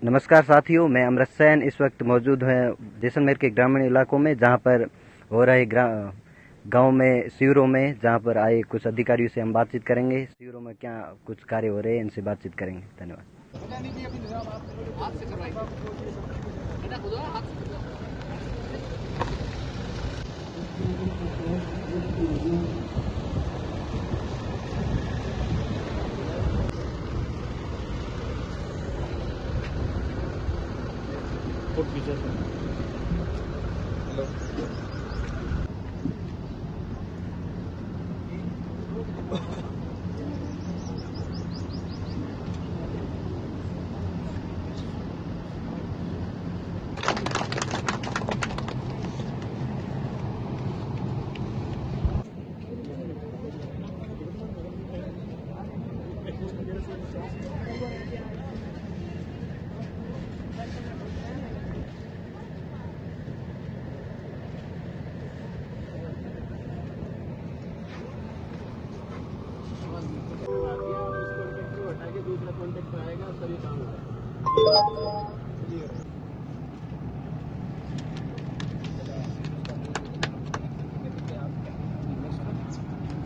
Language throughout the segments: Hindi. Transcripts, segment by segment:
नमस्कार साथियों, मैं अमृत सैन इस वक्त मौजूद हैं जैसलमेर के ग्रामीण इलाकों में, जहां पर हो रहे गांव में शिविरों में, जहां पर आए कुछ अधिकारियों से हम बातचीत करेंगे। शिविरों में क्या कुछ कार्य हो रहे हैं, इनसे बातचीत करेंगे। धन्यवाद। दूसरा कॉन्टेक्ट आएगा, सभी काम होगा।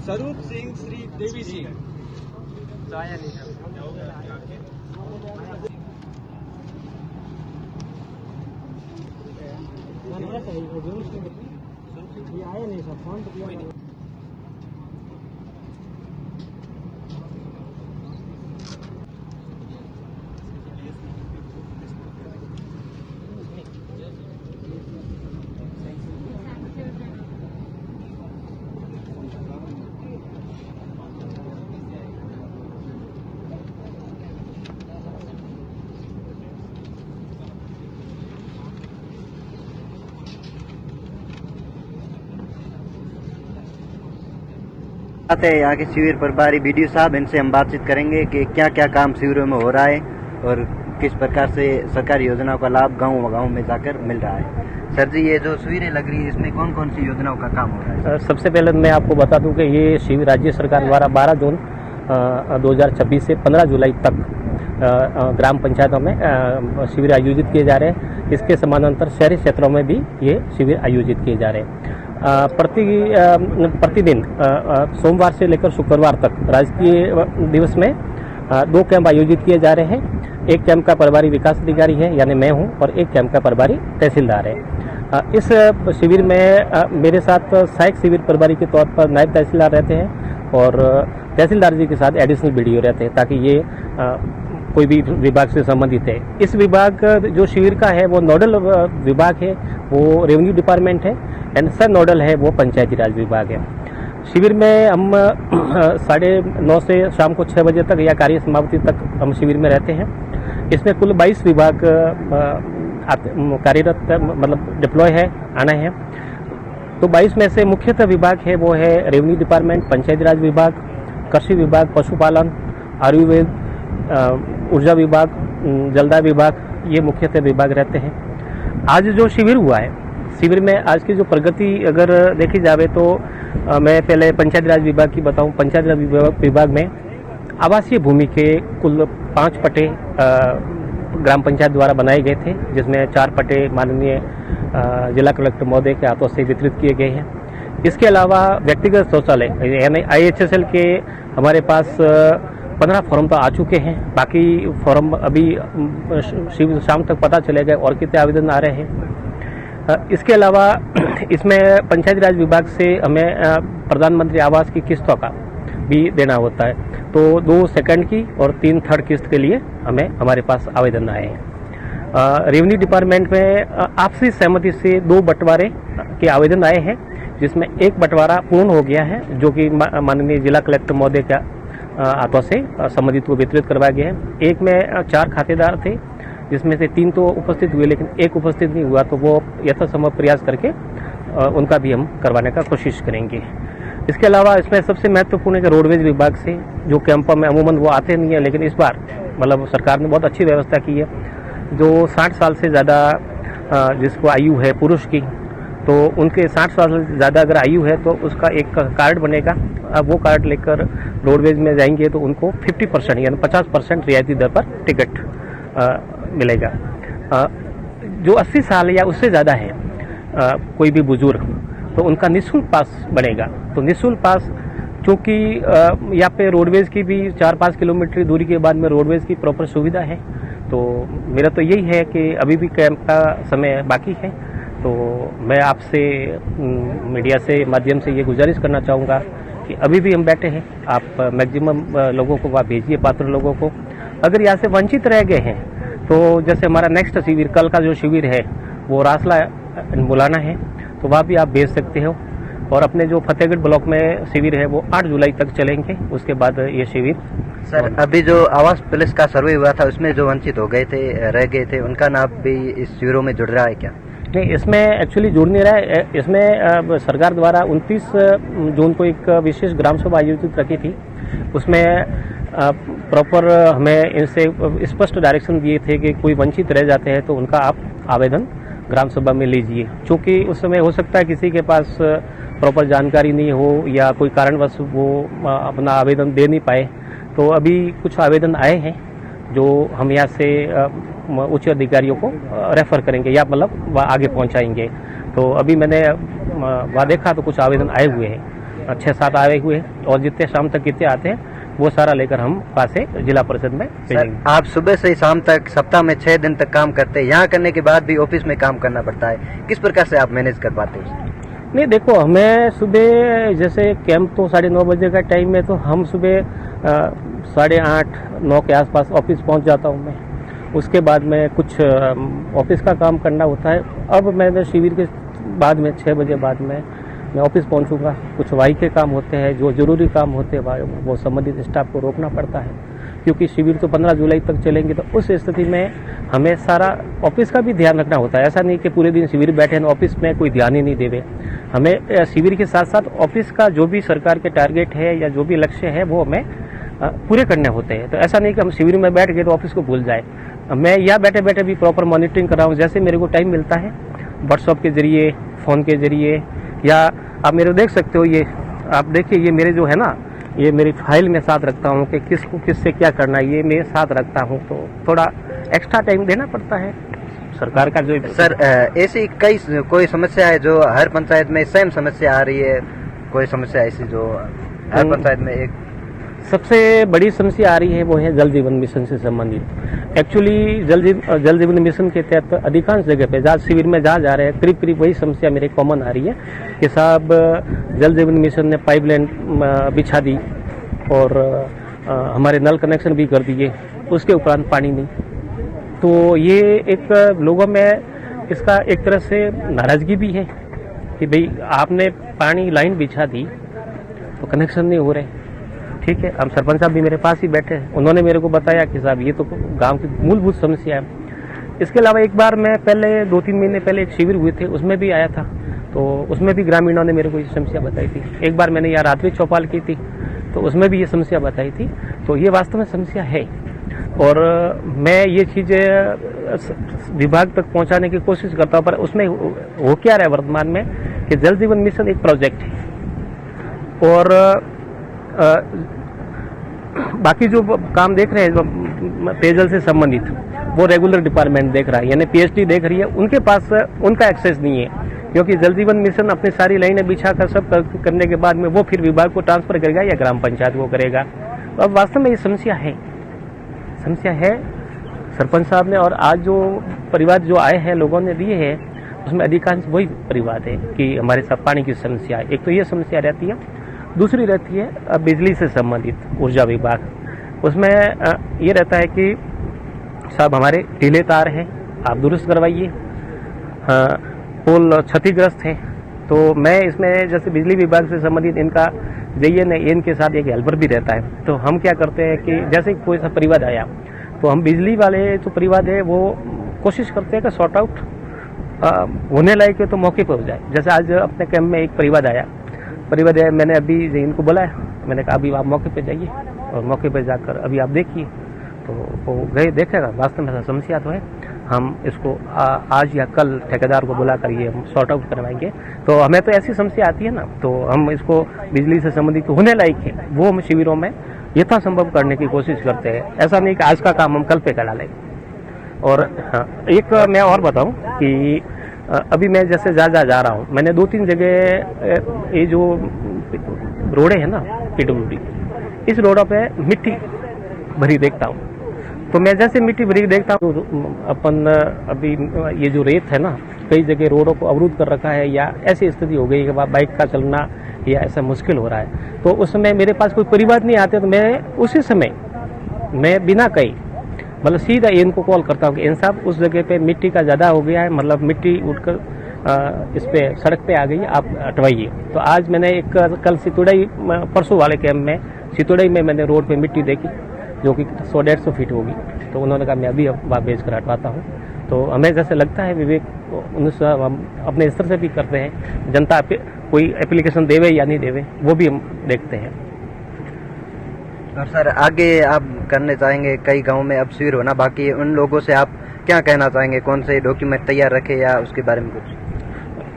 स्वरूप सिंह श्री देवी जी आया नहीं सर, फोन तो किया आते हैं यहाँ के शिविर प्रभारी बीडीओ साहब, इनसे हम बातचीत करेंगे कि क्या क्या काम शिविरों में हो रहा है और किस प्रकार से सरकारी योजनाओं का लाभ गाँव में जाकर मिल रहा है। सर जी, ये जो शिविरें लग रही है, इसमें कौन कौन सी योजनाओं का काम हो रहा है? सबसे पहले मैं आपको बता दूं कि ये शिविर राज्य सरकार द्वारा 12 जून 2026 से 15 जुलाई तक ग्राम पंचायतों में शिविर आयोजित किए जा रहे हैं। इसके समानांतर शहरी क्षेत्रों में भी ये शिविर आयोजित किए जा रहे हैं। प्रतिदिन सोमवार से लेकर शुक्रवार तक राजकीय दिवस में 2 कैंप आयोजित किए जा रहे हैं। एक कैंप का प्रभारी विकास अधिकारी है, यानी मैं हूं, और एक कैंप का प्रभारी तहसीलदार है। इस शिविर में मेरे साथ सहायक शिविर प्रभारी के तौर पर नायब तहसीलदार रहते हैं और तहसीलदार जी के साथ एडिशनल बीडीओ रहते हैं, ताकि ये कोई भी विभाग से संबंधित है। इस विभाग जो शिविर का है वो नोडल विभाग है, वो रेवेन्यू डिपार्टमेंट है, एंड सब नोडल है वो पंचायती राज विभाग है। शिविर में हम 9:30 से शाम को 6 बजे तक या कार्य समाप्ति तक हम शिविर में रहते हैं। इसमें कुल 22 विभाग कार्यरत मतलब डिप्लॉय है, आना है। तो 22 में से मुख्यतः विभाग है वो है रेवेन्यू डिपार्टमेंट, पंचायती राज विभाग, कृषि विभाग, पशुपालन, आयुर्वेद, ऊर्जा विभाग, जलदाय विभाग, ये मुख्यतः विभाग रहते हैं। आज जो शिविर हुआ है, शिविर में आज की जो प्रगति अगर देखी जाए तो मैं पहले पंचायती राज विभाग की बताऊं। पंचायती राज विभाग में आवासीय भूमि के कुल 5 पट्टे ग्राम पंचायत द्वारा बनाए गए थे, जिसमें 4 पट्टे माननीय जिला कलेक्टर महोदय के हाथों से वितरित किए गए हैं। इसके अलावा व्यक्तिगत शौचालय यानी IHSL के हमारे पास 15 फॉर्म तो आ चुके हैं। बाकी फॉर्म अभी शाम तक पता चलेगा और कितने आवेदन आ रहे हैं। इसके अलावा इसमें पंचायती राज विभाग से हमें प्रधानमंत्री आवास की किस्तों का भी देना होता है, तो 2 सेकंड की और 3 थर्ड किस्त के लिए हमारे पास आवेदन आए हैं। रेवेन्यू डिपार्टमेंट में आपसी सहमति से 2 बंटवारे के आवेदन आए हैं, जिसमें एक बंटवारा पूर्ण हो गया है, जो कि माननीय जिला कलेक्टर महोदय का हाथों से संबंधित को वितरित करवाया गया है। एक में 4 खातेदार थे, जिसमें से 3 तो उपस्थित हुए, लेकिन एक उपस्थित नहीं हुआ, तो वो यथासंभव प्रयास करके उनका भी हम करवाने का कोशिश करेंगे। इसके अलावा इसमें सबसे महत्वपूर्ण है कि रोडवेज विभाग से जो कैंपों में अमूमन वो आते नहीं है, लेकिन इस बार मतलब सरकार ने बहुत अच्छी व्यवस्था की है। जो 60 साल से ज़्यादा जिसको आयु है पुरुष की, तो उनके 60 साल से ज़्यादा अगर आयु है तो उसका एक कार्ड बनेगा। अब वो कार्ड लेकर रोडवेज में जाएंगे तो उनको 50% यानी 50% रियायती दर पर टिकट मिलेगा। जो 80 साल या उससे ज़्यादा है कोई भी बुजुर्ग, तो उनका निःशुल्क पास बनेगा। तो निःशुल्क पास, चूँकि यहाँ पे रोडवेज़ की भी 4-5 किलोमीटर दूरी के बाद में रोडवेज़ की प्रॉपर सुविधा है, तो मेरा तो यही है कि अभी भी कैंप का समय बाकी है। तो मैं आपसे मीडिया से माध्यम से ये गुजारिश करना चाहूँगा कि अभी भी हम बैठे हैं, आप मैक्सिमम लोगों को वहाँ भेजिए, पात्र लोगों को। अगर यहाँ से वंचित रह गए हैं तो जैसे हमारा नेक्स्ट शिविर, कल का जो शिविर है वो रासला मुलाना है, तो वहाँ भी आप भेज सकते हो। और अपने जो फतेहगढ़ ब्लॉक में शिविर है वो 8 जुलाई तक चलेंगे, उसके बाद ये शिविर। सर, अभी जो आवास प्लस का सर्वे हुआ था उसमें जो वंचित हो गए थे, रह गए थे, उनका नाम भी इस शिविरों में जुड़ रहा है क्या? नहीं, इसमें एक्चुअली जुड़ नहीं रहा है। इसमें सरकार द्वारा 29 जून को एक विशेष ग्राम सभा आयोजित रखी थी। उसमें प्रॉपर हमें इनसे स्पष्ट डायरेक्शन दिए थे कि कोई वंचित रह जाते हैं तो उनका आप आवेदन ग्राम सभा में लीजिए। चूँकि उस समय हो सकता है किसी के पास प्रॉपर जानकारी नहीं हो या कोई कारणवश वो अपना आवेदन दे नहीं पाए, तो अभी कुछ आवेदन आए हैं जो हम यहाँ से उच्च अधिकारियों को रेफर करेंगे या मतलब आगे पहुँचाएंगे। तो अभी मैंने वहाँ देखा तो कुछ आवेदन आए हुए हैं, 6-7 आए हुए हैं, और जितने शाम तक कितने आते हैं वो सारा लेकर हम पास से जिला परिषद में भेजेंगे। आप सुबह से शाम तक सप्ताह में 6 दिन तक काम करते हैं, यहाँ करने के बाद भी ऑफिस में काम करना पड़ता है, किस प्रकार से आप मैनेज कर पाते हैं? नहीं, देखो, हमें सुबह जैसे कैंप तो 9:30 बजे का टाइम है, तो हम सुबह 8:30-9 के आसपास ऑफिस पहुंच जाता हूं मैं। उसके बाद में कुछ ऑफिस का काम करना होता है। अब मैंने शिविर के बाद में 6 बजे बाद में मैं ऑफिस पहुंचूंगा। कुछ वाही के काम होते हैं, जो जरूरी काम होते हैं वो संबंधित स्टाफ को रोकना पड़ता है, क्योंकि शिविर तो 15 जुलाई तक चलेंगे। तो उस स्थिति में हमें सारा ऑफिस का भी ध्यान रखना होता है। ऐसा नहीं कि पूरे दिन शिविर बैठे हैं, ऑफिस में कोई ध्यान ही नहीं देवे। हमें शिविर के साथ साथ ऑफिस का जो भी सरकार के टारगेट है या जो भी लक्ष्य है वो हमें पूरे करने होते हैं। तो ऐसा नहीं कि हम शिविर में बैठ गए तो ऑफिस को भूल जाए। मैं यहाँ बैठे बैठे भी प्रॉपर मॉनिटरिंग कर रहा हूँ। जैसे मेरे को टाइम मिलता है, व्हाट्सएप के जरिए, फ़ोन के जरिए, या आप मेरे देख सकते हो, ये आप देखिए, ये मेरे जो है ना, ये मेरी फाइल में साथ रखता हूँ कि किसको किससे क्या करना है, ये मेरे साथ रखता हूँ। तो थोड़ा एक्स्ट्रा टाइम देना पड़ता है सरकार का जो। सर, ऐसी कोई समस्या है जो हर पंचायत में सेम समस्या आ रही है? कोई समस्या ऐसी जो हर पंचायत में एक सबसे बड़ी समस्या आ रही है वो है जल जीवन मिशन से संबंधित। एक्चुअली जल जीवन मिशन के तहत अधिकांश जगह पे जहाँ शिविर में जहाँ जा रहे हैं, करीब करीब वही समस्या मेरे कॉमन आ रही है कि साहब, जल जीवन मिशन ने पाइपलाइन बिछा दी और हमारे नल कनेक्शन भी कर दिए, उसके उपरांत पानी नहीं। तो ये एक लोगों में इसका एक तरह से नाराजगी भी है कि भाई आपने पानी लाइन बिछा दी तो कनेक्शन नहीं हो रहे। ठीक है, हम सरपंच साहब भी मेरे पास ही बैठे हैं, उन्होंने मेरे को बताया कि साहब ये तो गांव की मूलभूत समस्या है। इसके अलावा एक बार मैं पहले 2-3 महीने पहले एक शिविर हुए थे, उसमें भी आया था, तो उसमें भी ग्रामीणों ने मेरे को ये समस्या बताई थी। एक बार मैंने यहाँ रात्रि चौपाल की थी तो उसमें भी ये समस्या बताई थी। तो ये वास्तव में समस्या है और मैं ये चीज़ें विभाग तक पहुँचाने की कोशिश करता हूँ, पर उसमें हो क्या रहा है वर्तमान में कि जल जीवन मिशन एक प्रोजेक्ट है और बाकी जो काम देख रहे हैं पेयजल से संबंधित, वो रेगुलर डिपार्टमेंट देख रहा है, यानी पीएचडी देख रही है, उनके पास उनका एक्सेस नहीं है, क्योंकि जल जीवन मिशन अपनी सारी लाइनें बिछा कर सब करने के बाद में वो फिर विभाग को ट्रांसफर करेगा या ग्राम पंचायत को करेगा। तो अब वास्तव में ये समस्या है सरपंच साहब ने, और आज जो परिवार जो आए हैं लोगों ने दिए हैं उसमें अधिकांश वही परिवार है कि हमारे साथ पानी की समस्या है। एक तो ये समस्या रहती है, दूसरी रहती है बिजली से संबंधित ऊर्जा विभाग, उसमें ये रहता है कि साहब हमारे ढीले तार हैं, आप दुरुस्त करवाइए, पोल क्षतिग्रस्त है। तो मैं इसमें जैसे बिजली विभाग से संबंधित इनका जेईएन है, इनके साथ एक हेल्पर भी रहता है। तो हम क्या करते हैं कि जैसे कोई सा परिवार आया तो हम बिजली वाले जो परिवार है वो कोशिश करते हैं कि सॉर्ट आउट होने लायक है तो मौके पर हो जाए। जैसे आज अपने कैंप में एक परिवार आया, मैंने अभी इनको बुलाया, मैंने कहा अभी आप मौके पे जाइए और मौके पे जाकर अभी आप देखिए। तो वो गए, देखेगा वास्तव में समस्या तो है, हम इसको आज या कल ठेकेदार को बुलाकर ये सॉर्ट आउट करवाएंगे। तो हमें तो ऐसी समस्या आती है ना, तो हम इसको बिजली से संबंधित होने लायक है वो हम शिविरों में यथासंभव करने की कोशिश करते हैं। ऐसा नहीं कि आज का काम हम कल पे करा लेंगे। और हाँ, एक मैं और बताऊं कि अभी मैं जैसे जा रहा हूँ, मैंने 2-3 जगह ये जो रोडें हैं ना PWD, इस रोडों पे मिट्टी भरी देखता हूँ। तो मैं जैसे मिट्टी भरी देखता हूँ, अपन अभी ये जो रेत है ना, कई जगह रोडों को अवरुद्ध कर रखा है या ऐसी स्थिति हो गई कि बाइक का चलना या ऐसा मुश्किल हो रहा है। तो उस समय मेरे पास कोई परिवार नहीं आते, तो मैं उसी समय मैं बिना कहीं मतलब सीधा इनको कॉल करता हूँ कि इन साहब उस जगह पे मिट्टी का ज़्यादा हो गया है, मतलब मिट्टी उठकर इस पे सड़क पे आ गई है, आप हटवाइए। तो आज मैंने एक कल सितुड़ई परसों वाले कैंप में सितुड़ई में मैंने रोड पे मिट्टी देखी जो कि 100-150 फीट होगी। तो उन्होंने कहा मैं अभी वहाँ भेज कर हटवाता हूँ। तो हमें जैसे लगता है विवेक हम अपने स्तर से भी करते हैं, जनता कोई एप्लीकेशन देवे या नहीं देवे वो भी हम देखते हैं। और सर आगे आप करने चाहेंगे, कई गांव में अब शिविर होना बाकी है, उन लोगों से आप क्या कहना चाहेंगे, कौन से डॉक्यूमेंट तैयार रखें या उसके बारे में कुछ?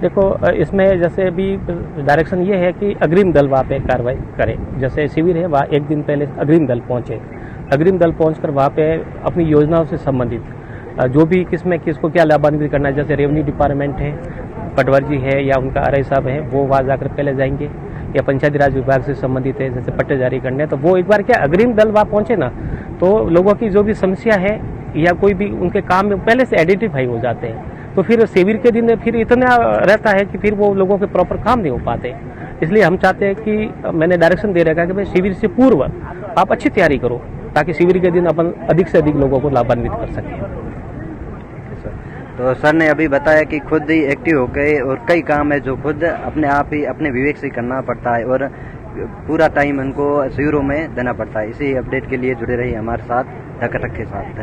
देखो, इसमें जैसे अभी डायरेक्शन ये है कि अग्रिम दल वहाँ पे कार्रवाई करे। जैसे शिविर है वहाँ एक दिन पहले अग्रिम दल पहुँचे, अग्रिम दल पहुँचकर वहाँ पे अपनी योजनाओं से संबंधित जो भी किसमें किसको क्या लाभान्वित करना है, जैसे रेवेन्यू डिपार्टमेंट है, पटवार जी है या उनका RI साहब है, वो वहाँ जाकर पहले जाएंगे, या पंचायती राज विभाग से संबंधित है जैसे पट्टे जारी करने, तो वो एक बार क्या अग्रिम दल वहाँ पहुंचे ना, तो लोगों की जो भी समस्या है या कोई भी उनके काम में पहले से आइडेंटिफाई हो जाते हैं। तो फिर शिविर के दिन फिर इतना रहता है कि फिर वो लोगों के प्रॉपर काम नहीं हो पाते। इसलिए हम चाहते हैं कि मैंने डायरेक्शन दे रखा है कि भाई शिविर से पूर्व आप अच्छी तैयारी करो ताकि शिविर के दिन अपन अधिक से अधिक लोगों को लाभान्वित कर सकें। तो सर ने अभी बताया कि खुद ही एक्टिव हो गए और कई काम है जो खुद अपने आप ही अपने विवेक से करना पड़ता है और पूरा टाइम उनको शिविरों में देना पड़ता है। इसी अपडेट के लिए जुड़े रहिए हमारे साथ, टकटक के साथ।